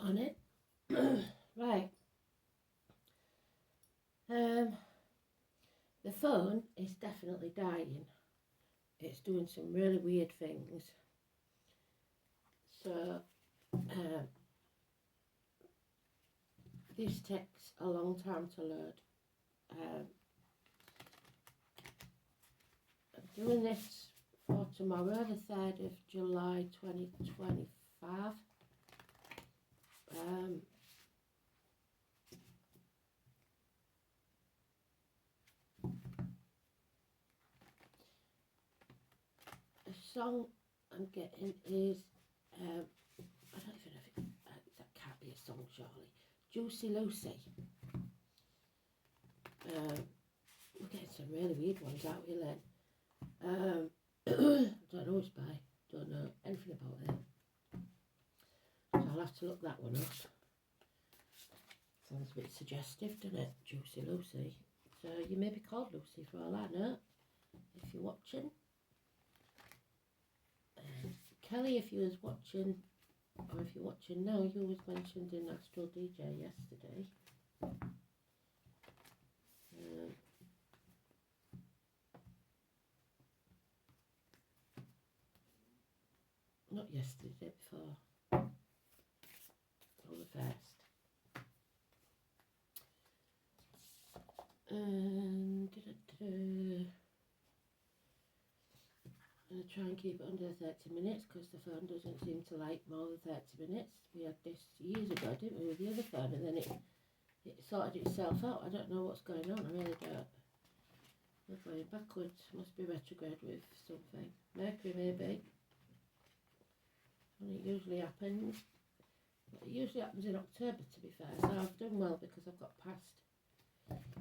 on it. Right. The phone is definitely dying. It's doing some really weird things. So this takes a long time to load. I'm doing this for tomorrow, the 3rd of July 2025. The song I'm getting is, I don't even know if that can't be a song, surely. Juicy Lucy. We're getting some really weird ones out here, Len. Don't know what's by, don't know anything about them. So I'll have to look that one up. Sounds a bit suggestive, doesn't it? Juicy Lucy. So you may be called Lucy for all I know, if you're watching. Kelly, if you was watching, or if you're watching now, you was mentioned in Astral DJ yesterday. Not yesterday, the day before. Or the first. And I'm going to try and keep it under 30 minutes because the phone doesn't seem to like more than 30 minutes. We had this years ago, didn't we, with the other phone, and then it sorted itself out. I don't know what's going on, I really don't. We're going backwards, must be retrograde with something. Mercury maybe. And it usually happens. It usually happens in October, to be fair, so I've done well because I've got past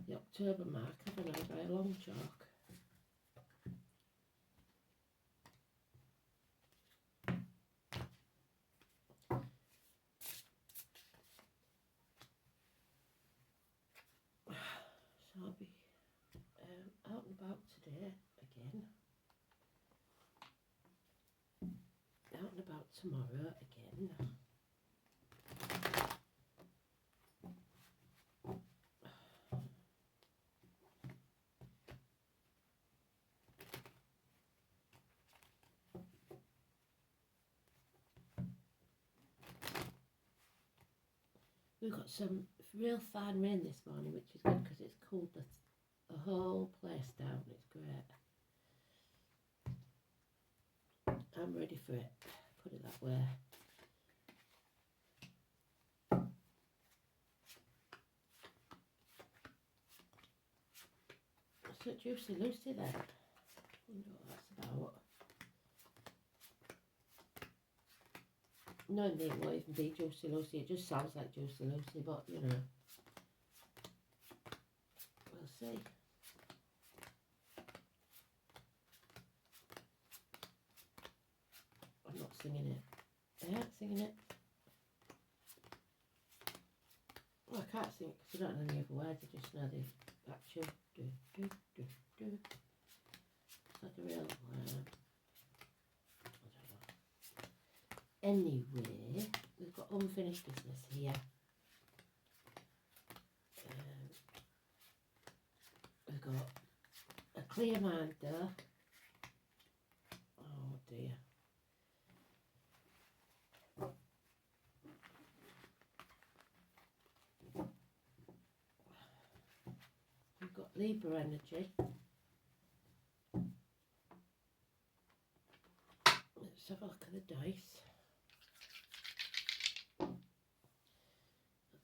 the October mark, haven't I, by a long chalk. So I'll be out and about today again. Out and about tomorrow again. We've got some real fine rain this morning, which is good because it's cooled the whole place down. It's great. I'm ready for it, put it that way. So Juicy Lucy then. I wonder what that's about. No name won't even be Juicy Lucy, it just sounds like Juicy Lucy, but you know. We'll see. I'm not singing it. I ain't singing it. Well, I can't sing it because I don't know any other words, I just know the actual do, do, do, do. It's like a real, I don't know. Anyway, we've got unfinished business here. We've got a clear mind there. Oh dear. We've got Libra energy. Let's have a look at the dice.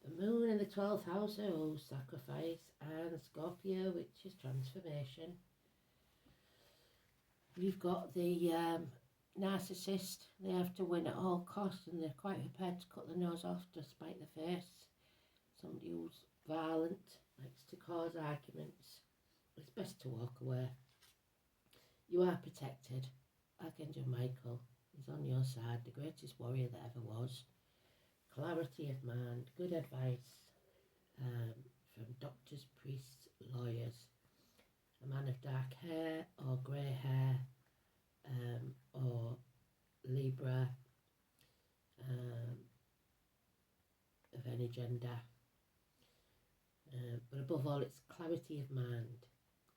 The moon in the 12th house, oh, sacrifice, and Scorpio, which is transformation. We've got the narcissist. They have to win at all costs and they're quite prepared to cut the nose off to spite the face. Somebody who's violent, likes to cause arguments. It's best to walk away. You are protected. Archangel Michael is on your side, the greatest warrior that ever was. Clarity of mind, good advice from doctors, priests, lawyers. A man of dark hair or grey hair or Libra. of any gender. But above all, it's clarity of mind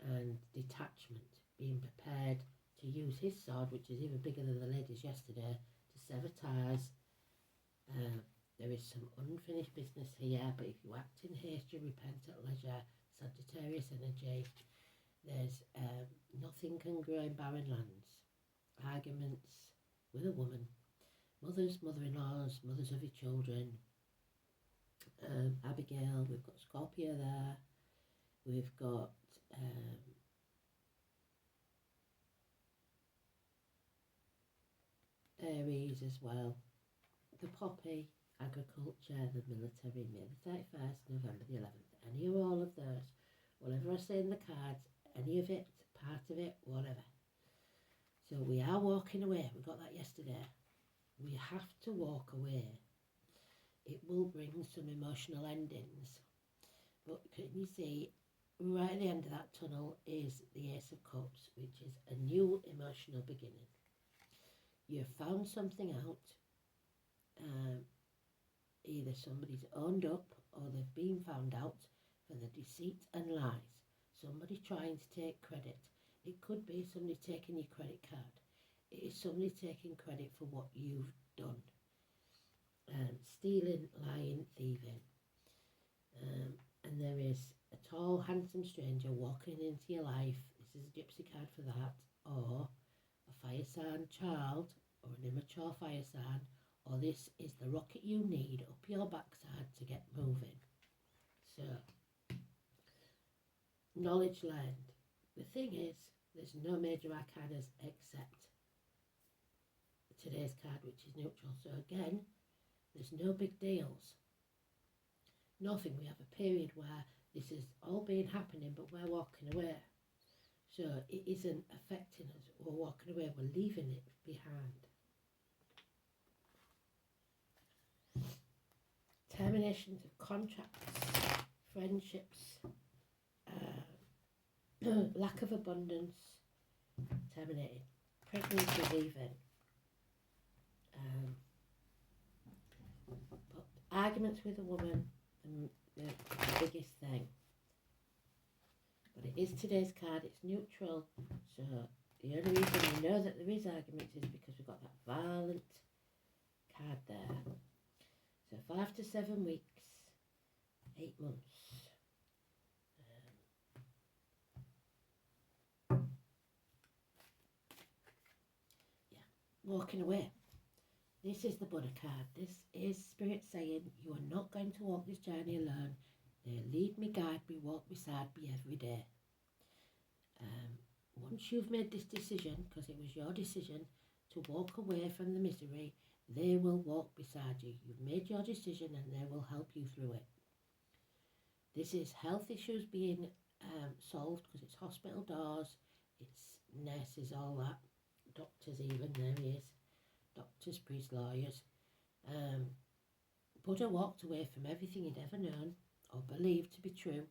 and detachment, being prepared to use his sword, which is even bigger than the lady's yesterday, to sever ties. There is some unfinished business here, but if you act in haste, you repent at leisure. Sagittarius energy. There's nothing can grow in barren lands. Arguments with a woman. Mothers, mother-in-laws, mothers of your children. Abigail, we've got Scorpio there. We've got Aries as well. The poppy, agriculture, the military, May the 31st, November the 11th. Any or all of those. Whatever I say in the cards, any of it, part of it, whatever. So we are walking away. We got that yesterday. We have to walk away. It will bring some emotional endings. But can you see, right at the end of that tunnel is the Ace of Cups, which is a new emotional beginning. You've found something out. Either somebody's owned up or they've been found out for the deceit and lies. Somebody trying to take credit. It could be somebody taking your credit card. It is somebody taking credit for what you've done. Stealing, lying, thieving. And there is a tall, handsome stranger walking into your life. This is a gypsy card for that. Or a fire sign child or an immature fire sign. Or this is the rocket you need up your backside to get moving. So, knowledge learned. The thing is, there's no major arcanas except today's card, which is neutral. So again, there's no big deals. Nothing. We have a period where this has all been happening, but we're walking away. So it isn't affecting us. We're walking away. We're leaving it behind. Terminations of contracts, friendships, lack of abundance, terminated. Pregnancy leaving. But arguments with a woman, the biggest thing. But it is today's card, it's neutral. So the only reason we know that there is arguments is because we've got that violent card there. So 5 to 7 weeks, 8 months. Walking away. This is the Buddha card. This is Spirit saying you are not going to walk this journey alone. They lead me, guide me, walk beside me every day. Once you've made this decision, because it was your decision to walk away from the misery, they will walk beside you. You've made your decision and they will help you through it. This is health issues being solved because it's hospital doors, it's nurses, all that. Doctors even, there he is. Doctors, priests, lawyers. Buddha walked away from everything he'd ever known or believed to be true.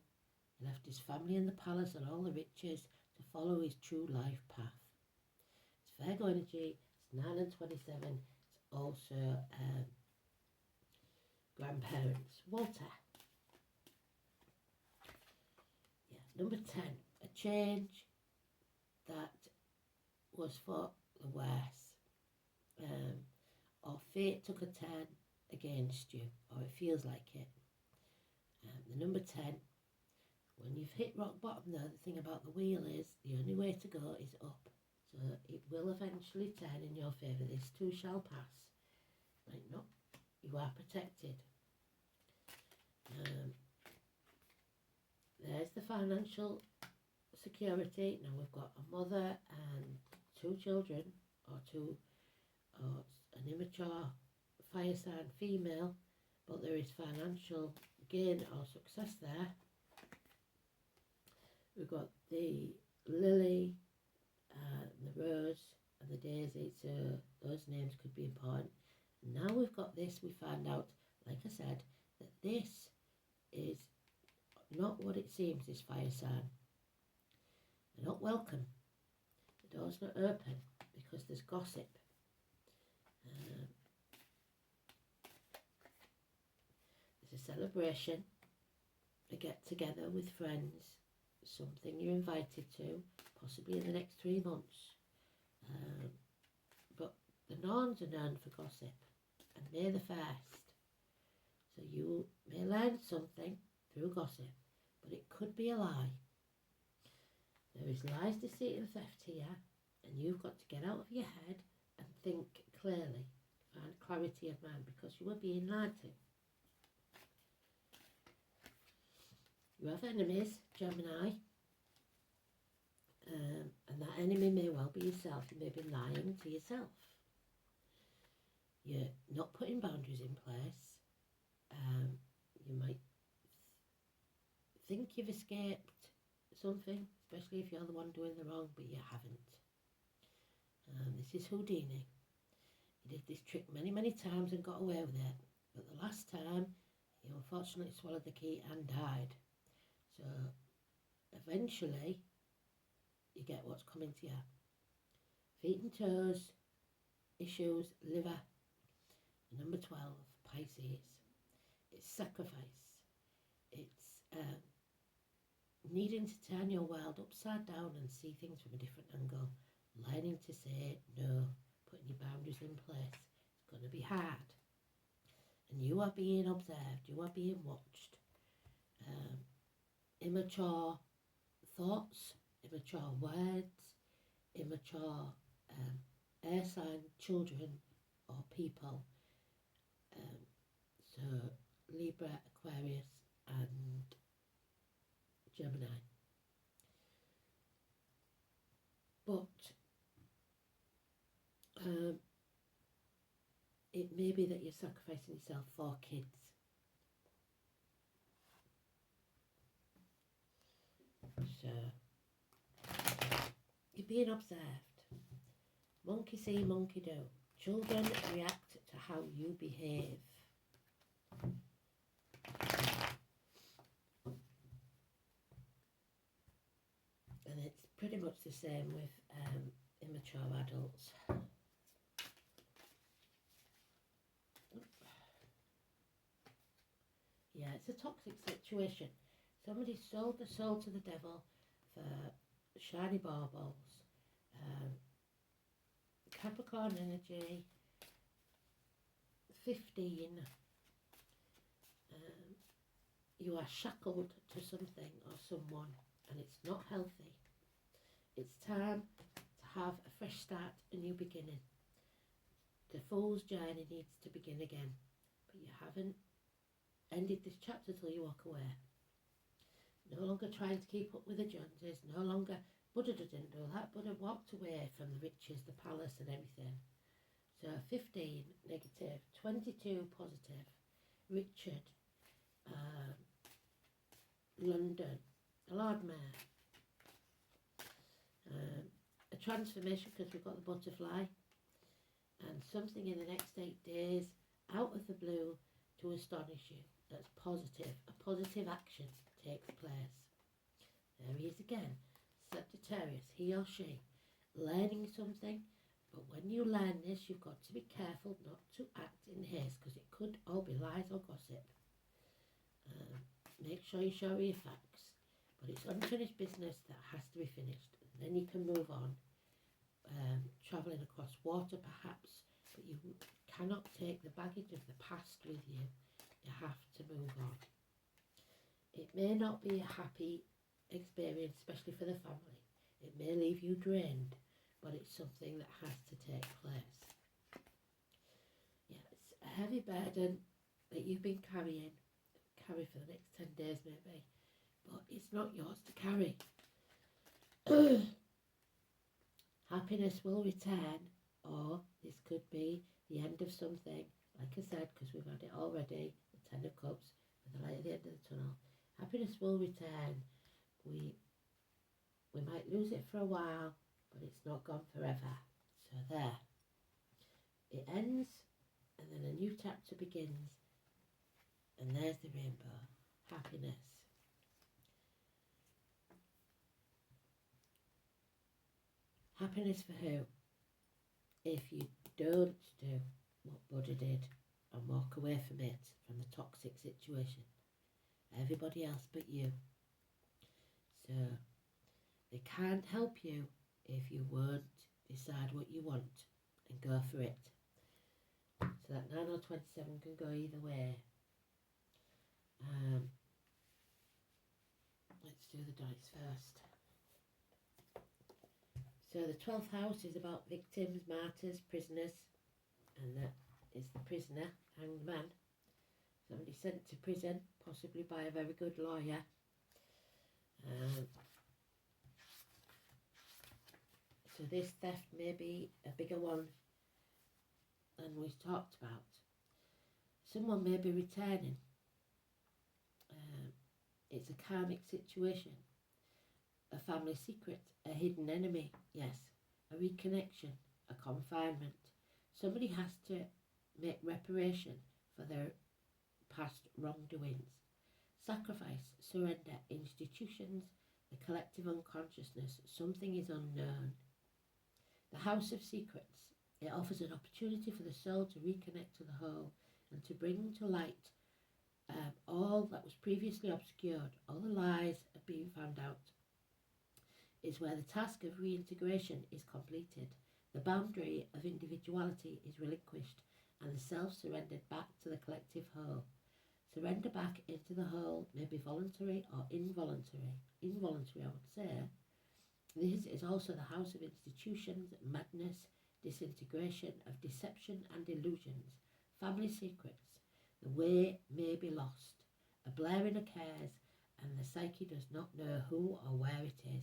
He left his family in the palace and all the riches to follow his true life path. It's Virgo energy, it's 9 and 27. It's also grandparents. Walter. Yeah, number 10. A change that was for the worse, or fate took a turn against you, or it feels like it. The number 10, when you've hit rock bottom though, the thing about the wheel is the only way to go is up. So it will eventually turn in your favour. This too shall pass. Right, no, you are protected. There's the financial security. Now we've got a mother and 2 children, or an immature fire sign female, but there is financial gain or success there. We've got the lily, the rose and the daisy, so those names could be important. Now we've got this, we find out, like I said, that this is not what it seems, this fire sign. They're not welcome. The door's not open because there's gossip. There's a celebration, a get-together with friends, something you're invited to, possibly in the next 3 months. But the Norns are known for gossip, and May the 1st. So you may learn something through gossip, but it could be a lie. There is lies, deceit and theft here, and you've got to get out of your head and think clearly, find clarity of mind, because you are being lied to. You have enemies, Gemini, and that enemy may well be yourself. You may be lying to yourself. You're not putting boundaries in place. You might think you've escaped something, especially if you're the one doing the wrong, but you haven't. This is Houdini. He did this trick many, many times and got away with it. But the last time, he unfortunately swallowed the key and died. So eventually, you get what's coming to you. Feet and toes, issues, liver. Number 12, Pisces. It's sacrifice. It's needing to turn your world upside down and see things from a different angle. Learning to say no, putting your boundaries in place. It's going to be hard. And you are being observed. You are being watched. Immature thoughts, immature words, immature air sign children or people. So Libra, Aquarius and Gemini. But it may be that you're sacrificing yourself for kids. So you're being observed. Monkey see, monkey do. Children react to how you behave. And it's pretty much the same with immature adults. Yeah, it's a toxic situation. Somebody sold the soul to the devil for shiny baubles. Capricorn energy, 15. You are shackled to something or someone, and it's not healthy. It's time to have a fresh start, a new beginning. The fool's journey needs to begin again, but you haven't ended this chapter till you walk away. No longer trying to keep up with the Joneses, no longer, Buddha didn't do that. Buddha walked away from the riches, the palace and everything. So 15 negative, 22 positive. Richard, London, a Lord Mayor. A transformation, because we've got the butterfly, and something in the next 8 days out of the blue to astonish you. That's positive. A positive action takes place. There he is again. Sagittarius, he or she, learning something, but when you learn this, you've got to be careful not to act in haste, because it could all be lies or gossip. Make sure you show your facts, but it's unfinished business that has to be finished. And then you can move on, travelling across water perhaps, but you cannot take the baggage of the past with you. You have to move on. It may not be a happy experience, especially for the family. It may leave you drained, but it's something that has to take place. Yeah, it's a heavy burden that you've been carry for the next 10 days maybe, but it's not yours to carry. Happiness will return, or this could be the end of something, like I said, because we've had it already, the Ten of Cups, with the light at the end of the tunnel. Happiness will return. We might lose it for a while, but it's not gone forever. So there. It ends, and then a new chapter begins, and there's the rainbow. Happiness. Happiness for who? If you don't do what Buddha did and walk away from it, from the toxic situation. Everybody else but you. So they can't help you if you won't decide what you want and go for it. So that 9 or 27 can go either way. Let's do the dice first. So the 12th house is about victims, martyrs, prisoners, and that is the prisoner, hanged man. Somebody sent to prison, possibly by a very good lawyer. So this theft may be a bigger one than we've talked about. Someone may be returning. It's a karmic situation. A family secret, a hidden enemy, yes. A reconnection, a confinement. Somebody has to make reparation for their past wrongdoings. Sacrifice, surrender, institutions, the collective unconsciousness, something is unknown. The House of Secrets, it offers an opportunity for the soul to reconnect to the whole and to bring to light all that was previously obscured, all the lies have been found out. Is where the task of reintegration is completed, the boundary of individuality is relinquished, and the self surrendered back to the collective whole. Surrender back into the whole may be voluntary or involuntary. Involuntary, I would say. This is also the house of institutions, madness, disintegration, of deception and illusions, family secrets. The way may be lost. A blaring occurs, and the psyche does not know who or where it is.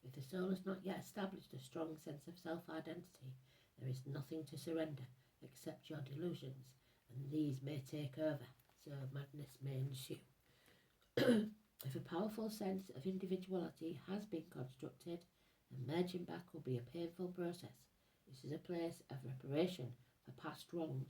If the soul has not yet established a strong sense of self-identity, there is nothing to surrender except your delusions, and these may take over, so madness may ensue. If a powerful sense of individuality has been constructed, then merging back will be a painful process. This is a place of reparation for past wrongs.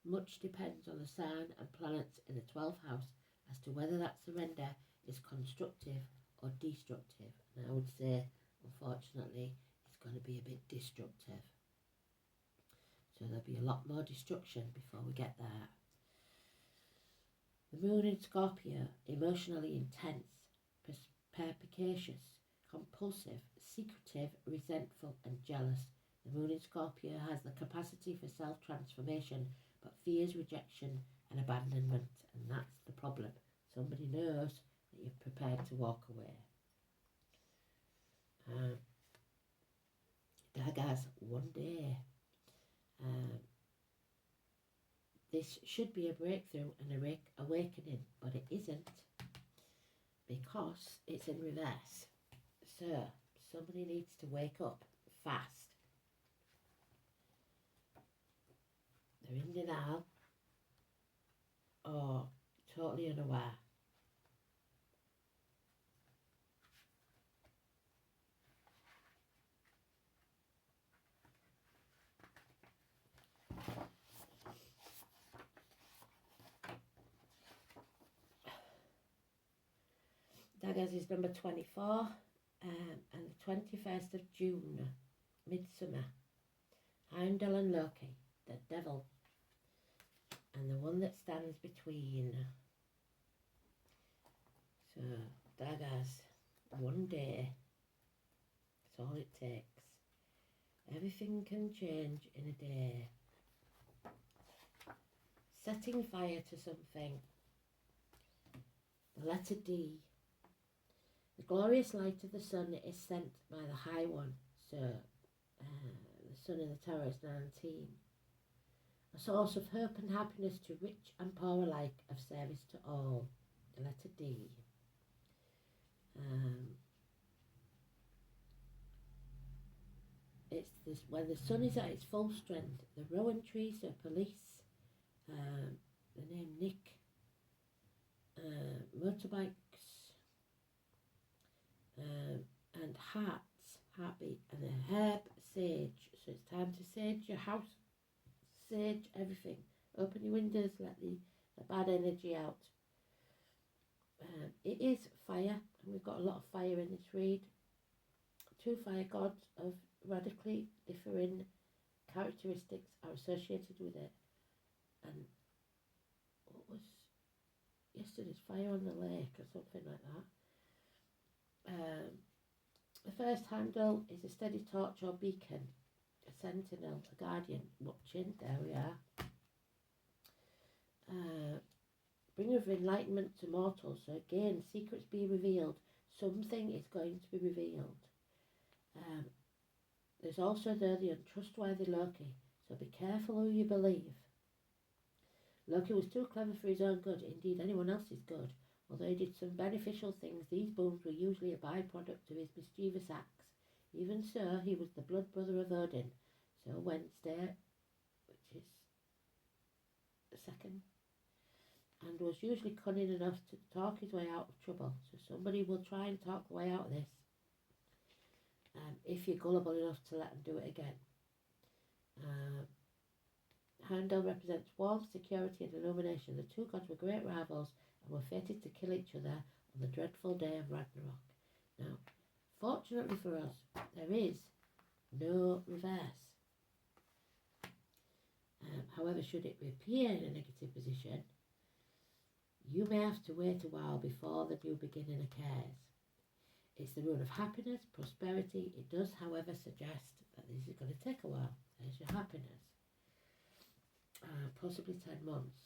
Much depends on the sign and planets in the 12th house as to whether that surrender is constructive or destructive. And I would say, unfortunately, it's going to be a bit destructive. So there'll be a lot more destruction before we get there. The moon in Scorpio, emotionally intense, perspicacious, compulsive, secretive, resentful and jealous. The moon in Scorpio has the capacity for self-transformation but fears rejection and abandonment, and that's the problem. Somebody knows that you're prepared to walk away. Daggers, one day. This should be a breakthrough and a awakening, but it isn't because it's in reverse. So, somebody needs to wake up fast. They're in denial or totally unaware. Daggers is number 24 and the 21st of June, Midsummer. Heimdall and Loki, the devil, and the one that stands between. So, daggers, one day, that's all it takes. Everything can change in a day. Setting fire to something. The letter D. The glorious light of the sun is sent by the High One, so the sun in the tower is 19. A source of hope and happiness to rich and poor alike, of service to all. The letter D. It's this when the sun is at its full strength. The rowan trees are police. The name Nick. Motorbikes. And heartbeat, and a herb, sage. So it's time to sage your house, sage everything. Open your windows, let the bad energy out. It is fire, and we've got a lot of fire in this read. Two fire gods of radically differing characteristics are associated with it, and what was yesterday's Fire on the Lake or something like that. The first handle is a steady torch or beacon, a sentinel, a guardian watching. There we are. Bringer of enlightenment to mortals. So again, secrets be revealed. Something is going to be revealed. There's also there the untrustworthy Loki. So be careful who you believe. Loki was too clever for his own good, indeed anyone else's good. Although he did some beneficial things, these boons were usually a byproduct of his mischievous acts. Even so, he was the blood brother of Odin. So Wednesday, which is the second, and was usually cunning enough to talk his way out of trouble. So somebody will try and talk the way out of this. If you're gullible enough to let them do it again. Heimdall represents warmth, security and illumination. The two gods were great rivals and were fated to kill each other on the dreadful day of Ragnarok. Now, fortunately for us, there is no reverse. However, should it appear in a negative position, you may have to wait a while before the new beginning occurs. It's the rune of happiness, prosperity. It does, however, suggest that this is going to take a while. There's your happiness. Possibly 10 months.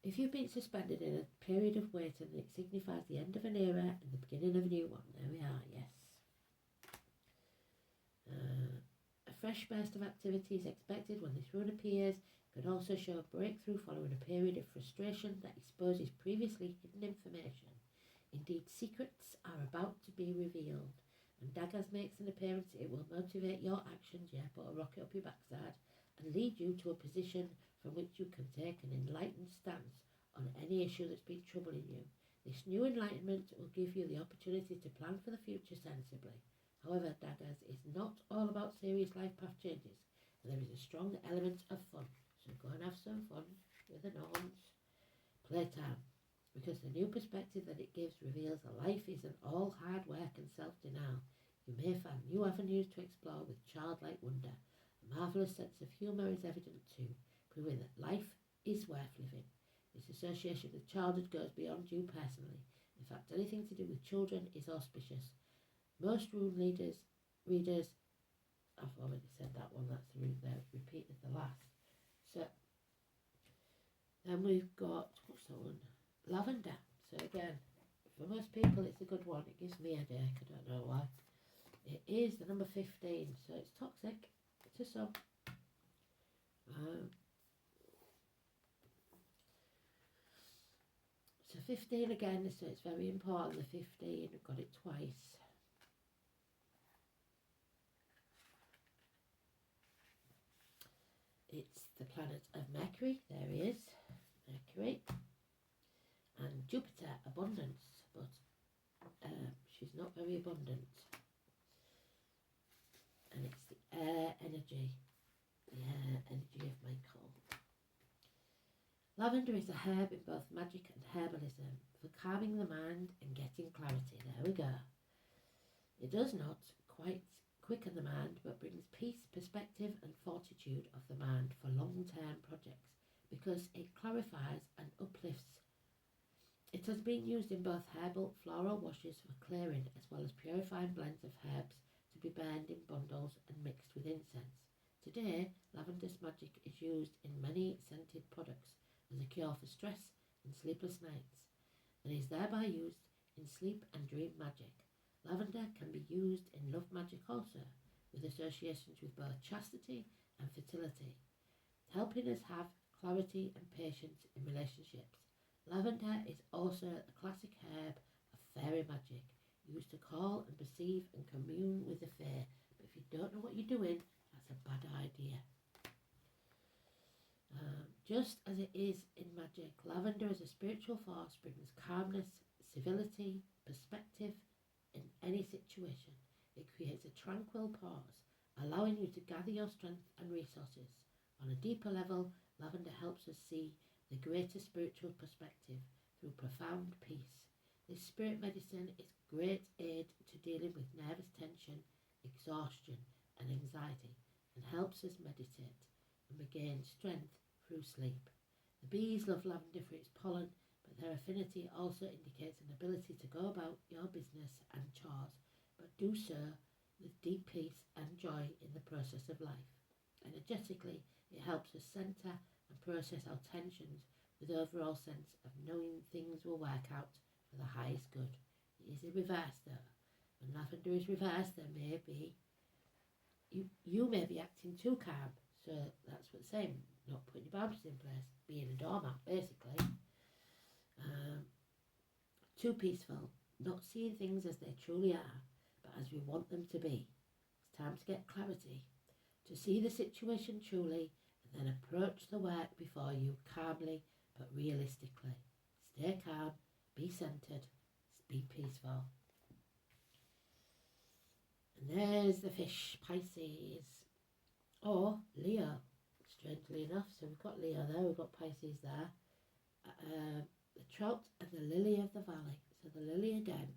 If you've been suspended in a period of waiting, it signifies the end of an era and the beginning of a new one. There we are, yes. A fresh burst of activity is expected when this rune appears. It could also show a breakthrough following a period of frustration that exposes previously hidden information. Indeed, secrets are about to be revealed. When Daggers makes an appearance, it will motivate your actions, put a rocket up your backside, and lead you to a position from which you can take an enlightened stance on any issue that's been troubling you. This new enlightenment will give you the opportunity to plan for the future sensibly. However, Daggers is not all about serious life path changes, and there is a strong element of fun. So go and have some fun with the Norns. Playtime. Because the new perspective that it gives reveals that life isn't all hard work and self-denial. You may find new avenues to explore with childlike wonder. A marvellous sense of humour is evident too, proving that life is worth living. This association with childhood goes beyond you personally. In fact, anything to do with children is auspicious. Most rune readers, I've already said that one, that's the rune there, repeated the last. So, then we've got, what's that one? Lavender. So again, for most people it's a good one. It gives me a headache, I don't know why. It is the number 15, so it's toxic to some. So 15 again, so it's very important, the 15, we've got it twice. It's the planet of Mercury, there he is, Mercury. And Jupiter, abundance, but she's not very abundant. And it's the air energy of Michael. Lavender is a herb in both magic and herbalism for calming the mind and getting clarity. There we go. It does not quite quicken the mind, but brings peace, perspective and fortitude of the mind for long-term projects because it clarifies and uplifts. It has been used in both herbal, floral washes for clearing as well as purifying blends of herbs to be burned in bundles and mixed with incense. Today, lavender magic is used in many scented products as a cure for stress and sleepless nights, and is thereby used in sleep and dream magic. Lavender can be used in love magic also, with associations with both chastity and fertility, helping us have clarity and patience in relationships. Lavender is also a classic herb of fairy magic, used to call and perceive and commune with the fae. But if you don't know what you're doing, that's a bad idea. Just as it is in magic, lavender as a spiritual force brings calmness, civility, perspective in any situation. It creates a tranquil pause, allowing you to gather your strength and resources. On a deeper level, lavender helps us see the greater spiritual perspective through profound peace. This spirit medicine is great aid to dealing with nervous tension, exhaustion and anxiety, and helps us meditate and regain strength through sleep. The bees love lavender for its pollen, but their affinity also indicates an ability to go about your business and chores, but do so with deep peace and joy in the process of life. Energetically, it helps us centre and process our tensions with overall sense of knowing things will work out for the highest good. It is the reverse though. When lavender is reversed, there may be you may be acting too calm, so that's what I'm saying, not putting your boundaries in place, being a doormat basically. Too peaceful, not seeing things as they truly are, but as we want them to be. It's time to get clarity, to see the situation truly, and then approach the work before you calmly but realistically. Stay calm, be centred, be peaceful. And there's the fish, Pisces, or Leo, strangely enough. So we've got Leo there, we've got Pisces there. The trout and the lily of the valley. So the lily again,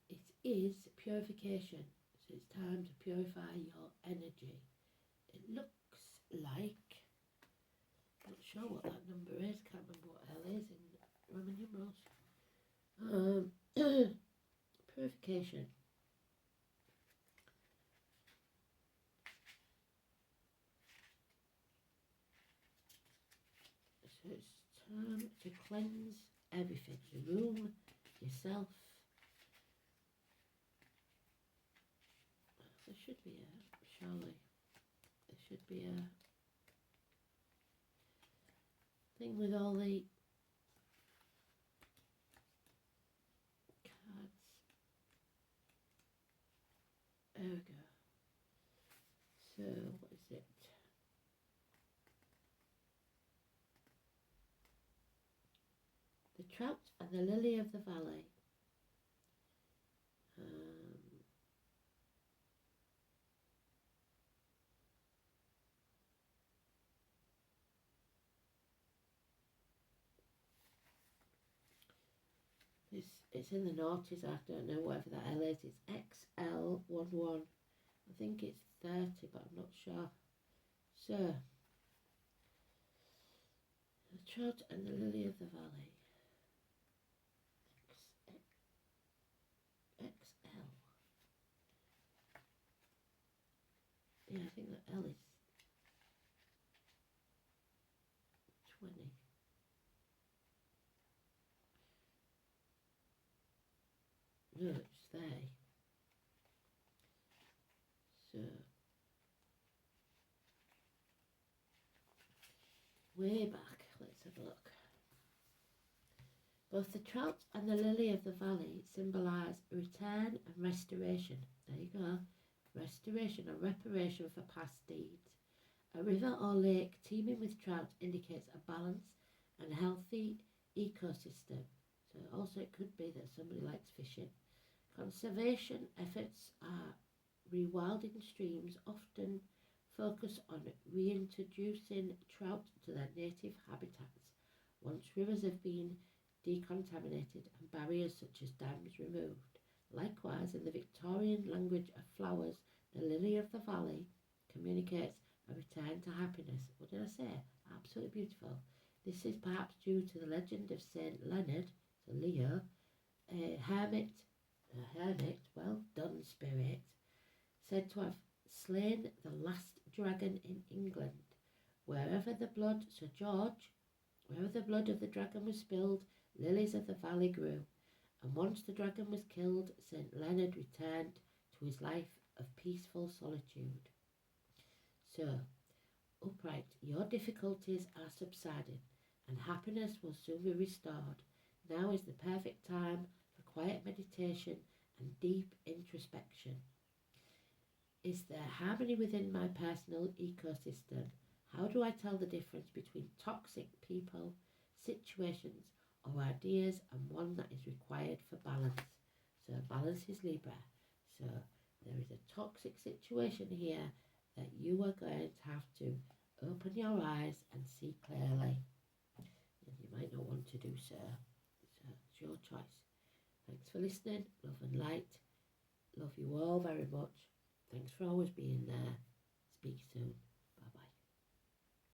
it is purification. So it's time to purify your energy. It looks like, not sure what that number is, can't remember what L is in Roman numerals. Purification. So it's time to cleanse everything, the room, yourself. There should be surely, there should be a thing with all the cards. There we go. So, what is it? The trout and the lily of the valley. It's in the noughties, I don't know whatever that L is. It's XL11. I think it's 30, but I'm not sure. So, the trout and the lily of the valley. XL. Yeah, I think the L is 20. No, it's they. So, way back, let's have a look. Both the trout and the lily of the valley symbolise return and restoration. There you go. Restoration or reparation for past deeds. A river or lake teeming with trout indicates a balanced and healthy ecosystem. So also it could be that somebody likes fishing. Conservation efforts are rewilding streams, often focus on reintroducing trout to their native habitats once rivers have been decontaminated and barriers such as dams removed. Likewise, in the Victorian language of flowers, the lily of the valley communicates a return to happiness. What did I say? Absolutely beautiful. This is perhaps due to the legend of Saint Leonard, so Leo, a hermit, well done spirit, said to have slain the last dragon in England. Wherever the blood of the dragon was spilled, lilies of the valley grew. And once the dragon was killed, St. Leonard returned to his life of peaceful solitude. So, upright, your difficulties are subsiding, and happiness will soon be restored. Now is the perfect time for quiet meditation and deep introspection. Is there harmony within my personal ecosystem? How do I tell the difference between toxic people, situations, or ideas and one that is required for balance? So balance is Libra. So there is a toxic situation here that you are going to have to open your eyes and see clearly. And you might not want to do so. So it's your choice. Thanks for listening. Love and light. Love you all very much. Thanks for always being there. Speak soon.